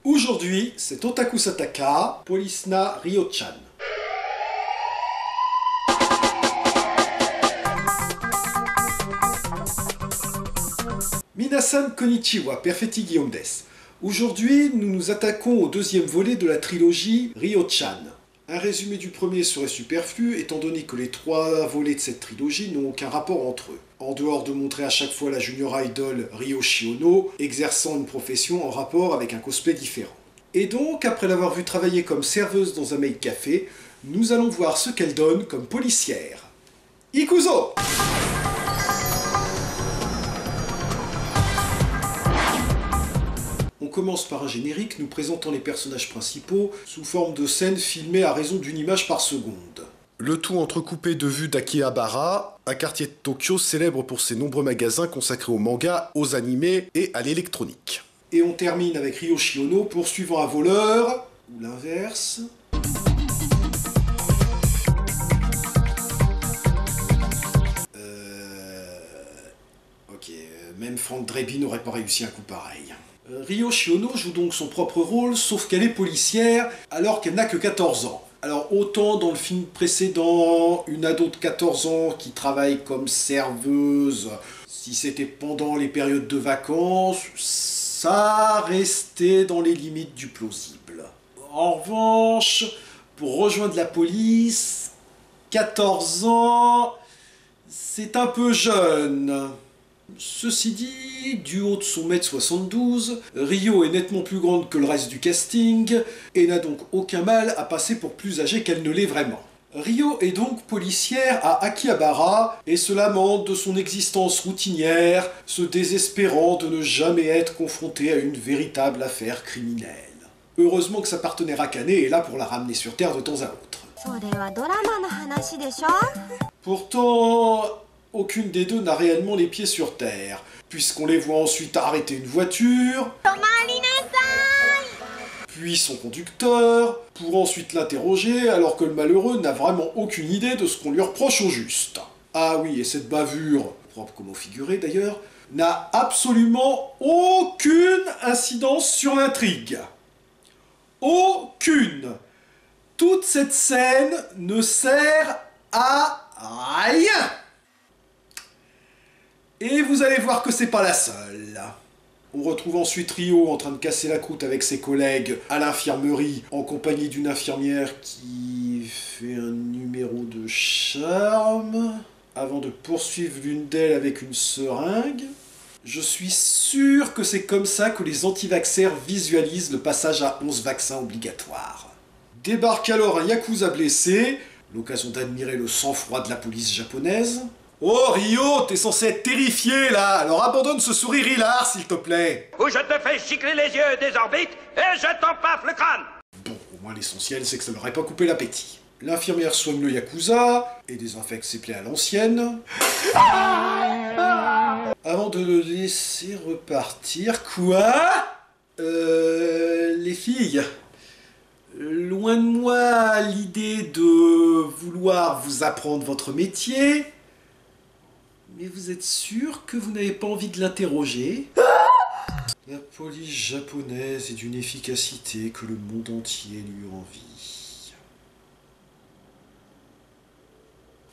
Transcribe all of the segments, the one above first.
Aujourd'hui, c'est Otaku Sataka, Polisna Ryo-chan. Minasan konnichiwa, Perfetti Guillaume des. Aujourd'hui, nous nous attaquons au deuxième volet de la trilogie Ryo-chan. Un résumé du premier serait superflu, étant donné que les trois volets de cette trilogie n'ont aucun rapport entre eux, en dehors de montrer à chaque fois la junior idol Ryo Shiono exerçant une profession en rapport avec un cosplay différent. Et donc, après l'avoir vue travailler comme serveuse dans un maid café, nous allons voir ce qu'elle donne comme policière. Ikuzo! On commence par un générique nous présentant les personnages principaux sous forme de scènes filmées à raison d'une image par seconde. Le tout entrecoupé de vues d'Akihabara, un quartier de Tokyo célèbre pour ses nombreux magasins consacrés aux mangas, aux animés et à l'électronique. Et on termine avec Ryo Shiono poursuivant un voleur, ou l'inverse. Ok, même Frank Dreby n'aurait pas réussi un coup pareil. Ryo Shiono joue donc son propre rôle, sauf qu'elle est policière, alors qu'elle n'a que 14 ans. Alors autant dans le film précédent, une ado de 14 ans qui travaille comme serveuse, si c'était pendant les périodes de vacances, ça restait dans les limites du plausible. En revanche, pour rejoindre la police, 14 ans, c'est un peu jeune. Ceci dit, du haut de son 1m72, Ryo est nettement plus grande que le reste du casting et n'a donc aucun mal à passer pour plus âgée qu'elle ne l'est vraiment. Ryo est donc policière à Akihabara et se lamente de son existence routinière, se désespérant de ne jamais être confrontée à une véritable affaire criminelle. Heureusement que sa partenaire Akane est là pour la ramener sur Terre de temps à autre. Pourtant, aucune des deux n'a réellement les pieds sur terre, puisqu'on les voit ensuite arrêter une voiture, puis son conducteur, pour ensuite l'interroger, alors que le malheureux n'a vraiment aucune idée de ce qu'on lui reproche au juste. Ah oui, et cette bavure, propre comme au figuré d'ailleurs, n'a absolument aucune incidence sur l'intrigue. Aucune. Toute cette scène ne sert à rien. Et vous allez voir que c'est pas la seule. On retrouve ensuite Ryo en train de casser la croûte avec ses collègues à l'infirmerie en compagnie d'une infirmière qui fait un numéro de charme avant de poursuivre l'une d'elles avec une seringue. Je suis sûr que c'est comme ça que les anti-vaxxers visualisent le passage à 11 vaccins obligatoires. Débarque alors un yakuza blessé, l'occasion d'admirer le sang-froid de la police japonaise. Oh Ryo, t'es censé être terrifié là, alors abandonne ce sourire hilar s'il te plaît. Ou je te fais gicler les yeux des orbites et je t'empaffe le crâne. Bon, au moins l'essentiel c'est que ça leur ait pas coupé l'appétit. L'infirmière soigne le yakuza et désinfecte ses plaies à l'ancienne. Avant de le laisser repartir, quoi? Les filles, loin de moi l'idée de vouloir vous apprendre votre métier. Mais vous êtes sûr que vous n'avez pas envie de l'interroger? La police japonaise est d'une efficacité que le monde entier lui envie.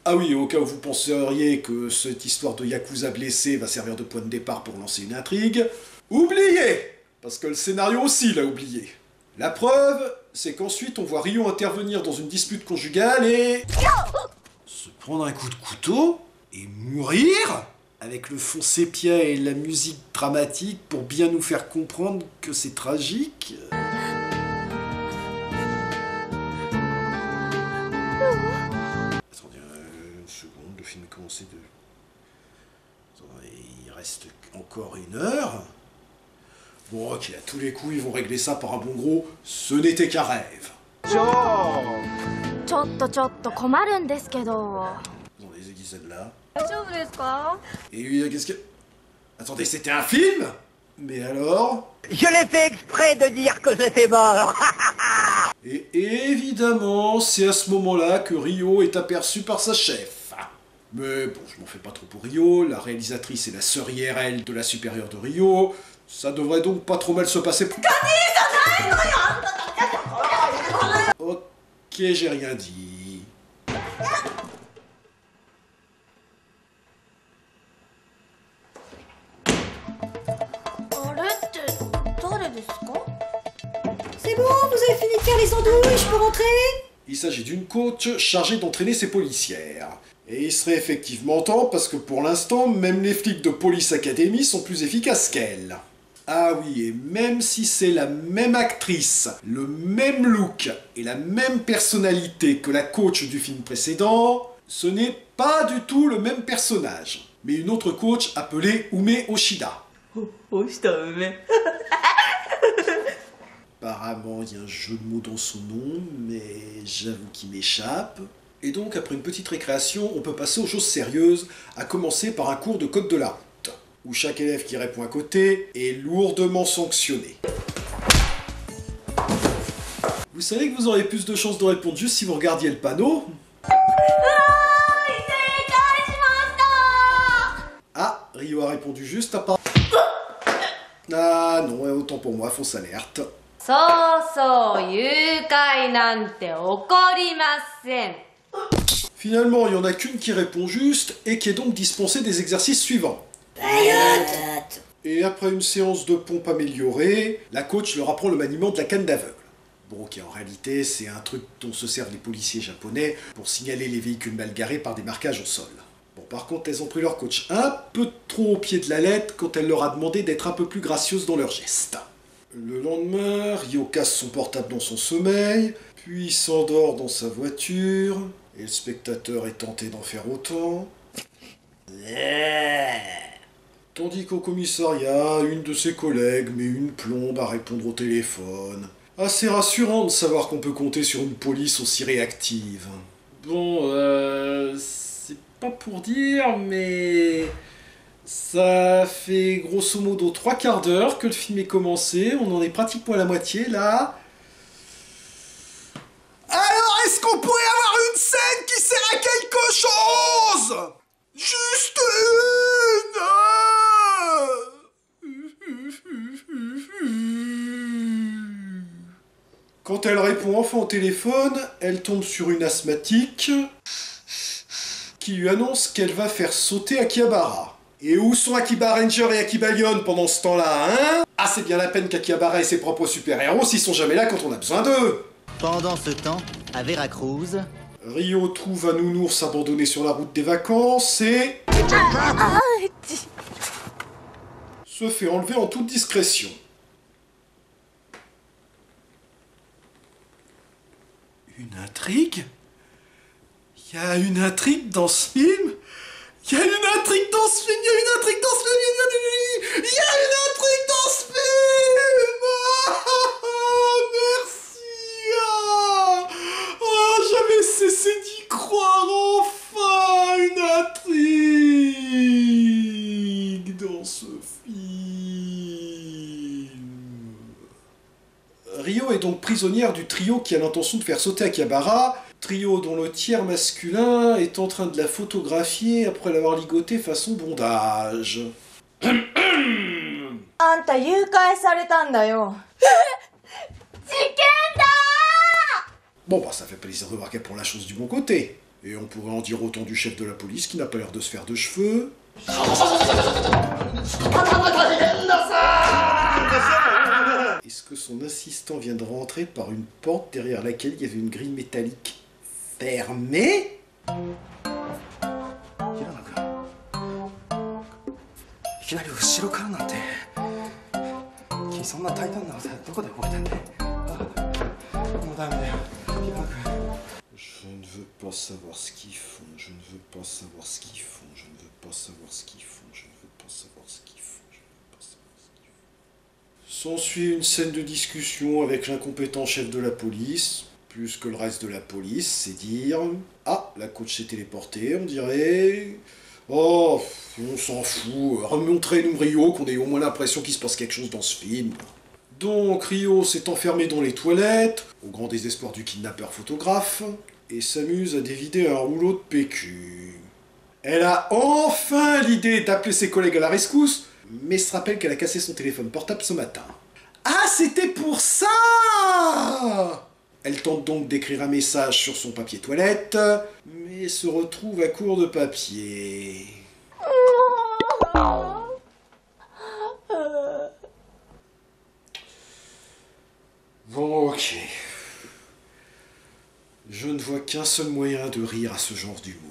Ah oui, au cas où vous penseriez que cette histoire de yakuza blessé va servir de point de départ pour lancer une intrigue, oubliez! Parce que le scénario aussi l'a oublié. La preuve, c'est qu'ensuite on voit Ryo intervenir dans une dispute conjugale et... se prendre un coup de couteau et mourir avec le fond sépia et la musique dramatique pour bien nous faire comprendre que c'est tragique. Attendez une seconde, le film a commencé de... Attendez, il reste encore 1 heure. Bon ok, à tous les coups ils vont régler ça par un bon gros « ce n'était qu'un rêve ». Attendez, c'est qui celle-là? Et lui, qu'est-ce que... Attendez, c'était un film? Mais alors? Je l'ai fait exprès de dire que j'étais mort. Et évidemment, c'est à ce moment-là que Ryo est aperçu par sa chef. Mais bon, je m'en fais pas trop pour Ryo, la réalisatrice est la sœur IRL de la supérieure de Ryo, ça devrait donc pas trop mal se passer pour... j'ai rien dit. あれって誰ですか？ C'est bon, vous avez fini de faire les sandwichs, je peux rentrer? Il s'agit d'une coach chargée d'entraîner ses policières. Et il serait effectivement temps parce que pour l'instant, même les flics de Police Academy sont plus efficaces qu'elle. Ah oui, et même si c'est la même actrice, le même look et la même personnalité que la coach du film précédent, ce n'est pas du tout le même personnage, mais une autre coach appelée Ume Oshida. Apparemment, il y a un jeu de mots dans son nom, mais j'avoue qu'il m'échappe. Et donc, après une petite récréation, on peut passer aux choses sérieuses, à commencer par un cours de code de la route, où chaque élève qui répond à côté est lourdement sanctionné. Vous savez que vous auriez plus de chances de répondre juste si vous regardiez le panneau. Ah, Rio a répondu juste à part... Ah non, autant pour moi, fausse alerte. そうそう、誘拐なんて起こりません。 Finalement, il n'y en a qu'une qui répond juste et qui est donc dispensée des exercices suivants. Et après une séance de pompe améliorée, la coach leur apprend le maniement de la canne d'aveugle. Bon, ok, en réalité, c'est un truc dont se servent les policiers japonais pour signaler les véhicules mal garés par des marquages au sol. Bon, par contre, elles ont pris leur coach un peu trop au pied de la lettre quand elle leur a demandé d'être un peu plus gracieuses dans leurs gestes. Le lendemain, Rio casse son portable dans son sommeil, puis s'endort dans sa voiture, et le spectateur est tenté d'en faire autant. Tandis qu'au commissariat, une de ses collègues met une plombe à répondre au téléphone. Assez rassurant de savoir qu'on peut compter sur une police aussi réactive. Bon, c'est pas pour dire, mais... ça fait grosso modo 3/4 d'heure que le film est commencé, on en est pratiquement à la moitié là. Alors est-ce qu'on pourrait avoir une scène qui sert à quelque chose? Juste une. Quand elle répond enfin au téléphone, elle tombe sur une asthmatique qui lui annonce qu'elle va faire sauter Akihabara. Et où sont Akiba Ranger et Akiba Lyon pendant ce temps-là, hein? Ah, c'est bien la peine qu'Akihabara ait ses propres super-héros s'ils sont jamais là quand on a besoin d'eux. Pendant ce temps, à Veracruz... Rio trouve un nounours abandonné sur la route des vacances et... se fait enlever en toute discrétion. Une intrigue? Il y a une intrigue dans ce film? Il y a une intrigue dans ce film, il y a une intrigue dans ce film, il y a une intrigue dans ce film. Merci. J'avais cessé d'y croire, enfin une intrigue dans ce film. Rio est donc prisonnière du trio qui a l'intention de faire sauter Akihabara. Trio dont le tiers masculin est en train de la photographier après l'avoir ligotée façon bondage. あんた誘拐されたんだよ。事件だ！ Bon bah ça fait plaisir de voir qu'elle prend la chose du bon côté. Et on pourrait en dire autant du chef de la police qui n'a pas l'air de se faire de cheveux. Est-ce que son assistant vient de rentrer par une porte derrière laquelle il y avait une grille métallique fermée? Je ne veux pas savoir ce qu'ils font, je ne veux pas savoir ce qu'ils font, je ne veux pas savoir ce qu'ils font, je ne veux pas savoir ce qu'ils font, je ne veux pas savoir ce qu'ils font. S'ensuit une scène de discussion avec l'incompétent chef de la police, plus que le reste de la police, c'est dire... Ah, la coach s'est téléportée, on dirait... Oh, on s'en fout, remontrez-nous Rio, qu'on ait au moins l'impression qu'il se passe quelque chose dans ce film. Donc Rio s'est enfermé dans les toilettes, au grand désespoir du kidnappeur photographe, et s'amuse à dévider un rouleau de PQ. Elle a enfin l'idée d'appeler ses collègues à la rescousse, mais se rappelle qu'elle a cassé son téléphone portable ce matin. Ah, c'était pour ça! Elle tente donc d'écrire un message sur son papier toilette, mais se retrouve à court de papier. Bon, ok. Je ne vois qu'un seul moyen de rire à ce genre d'humour.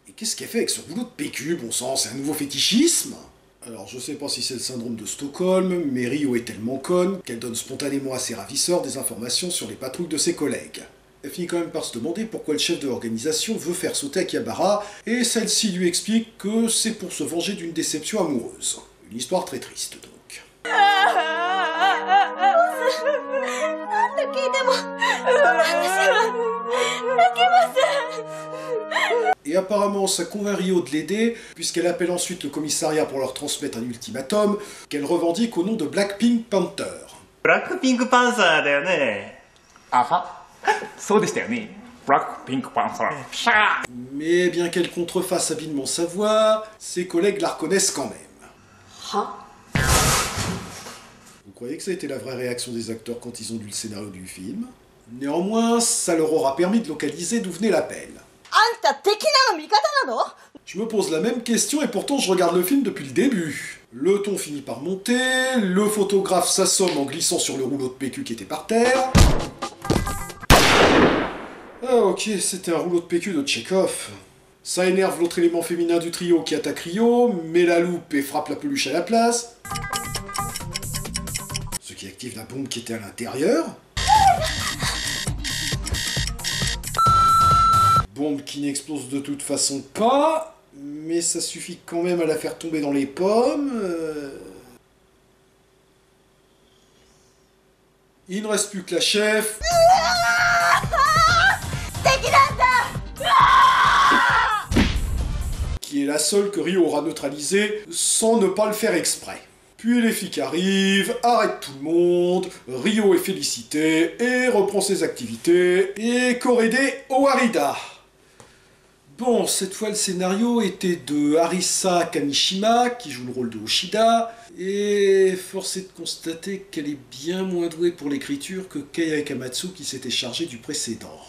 Et qu'est-ce qu'elle fait avec ce rouleau de PQ, bon sang, c'est un nouveau fétichisme? Alors, je sais pas si c'est le syndrome de Stockholm, mais Rio est tellement conne qu'elle donne spontanément à ses ravisseurs des informations sur les patrouilles de ses collègues. Elle finit quand même par se demander pourquoi le chef de l'organisation veut faire sauter Akihabara, et celle-ci lui explique que c'est pour se venger d'une déception amoureuse. Une histoire très triste, donc. Et apparemment, ça convainc Rio de l'aider, puisqu'elle appelle ensuite le commissariat pour leur transmettre un ultimatum qu'elle revendique au nom de Black Pink Panther. Black Pink Panther だよね。あは、そうでしたよね。Black Pink Panther。Mais bien qu'elle contrefasse habilement sa voix, ses collègues la reconnaissent quand même. Vous croyez que ça a été la vraie réaction des acteurs quand ils ont lu le scénario du film? Néanmoins, ça leur aura permis de localiser d'où venait l'appel. Je me pose la même question et pourtant je regarde le film depuis le début. Le ton finit par monter, le photographe s'assomme en glissant sur le rouleau de PQ qui était par terre. Ah ok, c'était un rouleau de PQ de Tchekhov. Ça énerve l'autre élément féminin du trio qui attaque Rio, met la loupe et frappe la peluche à la place. Ce qui active la bombe qui était à l'intérieur. Bombe qui n'explose de toute façon pas, mais ça suffit quand même à la faire tomber dans les pommes. Il ne reste plus que la chef. Qui est la seule que Rio aura neutralisée sans ne pas le faire exprès. Puis les flics arrivent, arrêtent tout le monde, Rio est félicité et reprend ses activités, et Korede Owarida. Bon, cette fois le scénario était de Arisa Kamishima, qui joue le rôle de Oshida, et force est de constater qu'elle est bien moins douée pour l'écriture que Kei Akamatsu qui s'était chargé du précédent.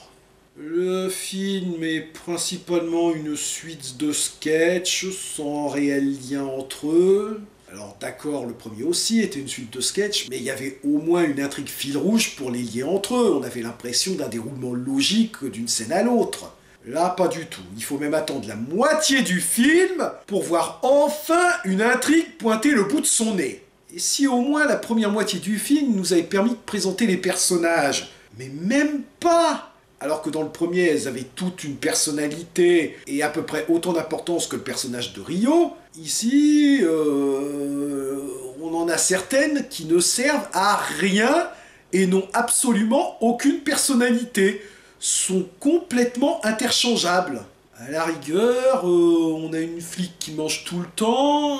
Le film est principalement une suite de sketchs sans réel lien entre eux. Alors d'accord, le premier aussi était une suite de sketchs, mais il y avait au moins une intrigue fil rouge pour les lier entre eux. On avait l'impression d'un déroulement logique d'une scène à l'autre. Là, pas du tout. Il faut même attendre la moitié du film pour voir enfin une intrigue pointer le bout de son nez. Et si au moins la première moitié du film nous avait permis de présenter les personnages, mais même pas! Alors que dans le premier, elles avaient toute une personnalité et à peu près autant d'importance que le personnage de Rio, ici, on en a certaines qui ne servent à rien et n'ont absolument aucune personnalité. Sont complètement interchangeables. À la rigueur, on a une flic qui mange tout le temps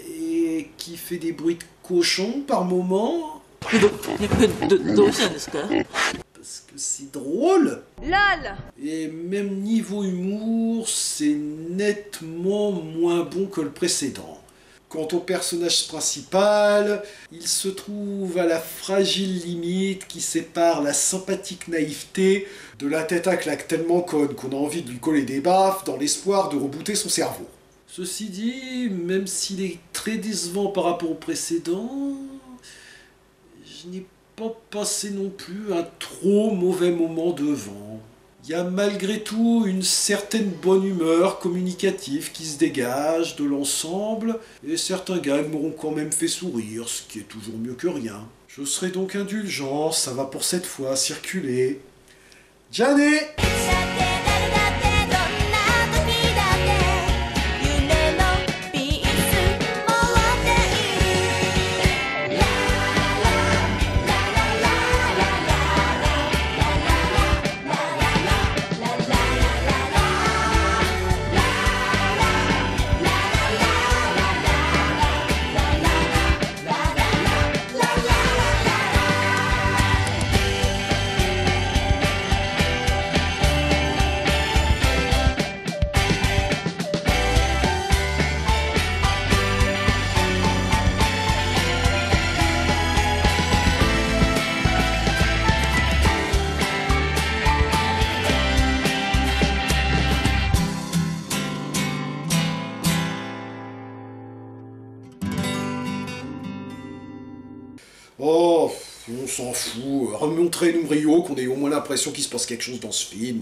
et qui fait des bruits de cochon par moment. Parce que c'est drôle. LOL. Et même niveau humour, c'est nettement moins bon que le précédent. Quant au personnage principal, il se trouve à la fragile limite qui sépare la sympathique naïveté de la tête à claque tellement conne qu'on a envie de lui coller des baffes dans l'espoir de rebooter son cerveau. Ceci dit, même s'il est très décevant par rapport au précédent, je n'ai pas passé non plus un trop mauvais moment devant. Il y a malgré tout une certaine bonne humeur communicative qui se dégage de l'ensemble, et certains gags m'auront quand même fait sourire, ce qui est toujours mieux que rien. Je serai donc indulgent, ça va pour cette fois circuler. Jané! Oh, on s'en fout. Remontrez-nous Rio, qu'on ait au moins l'impression qu'il se passe quelque chose dans ce film.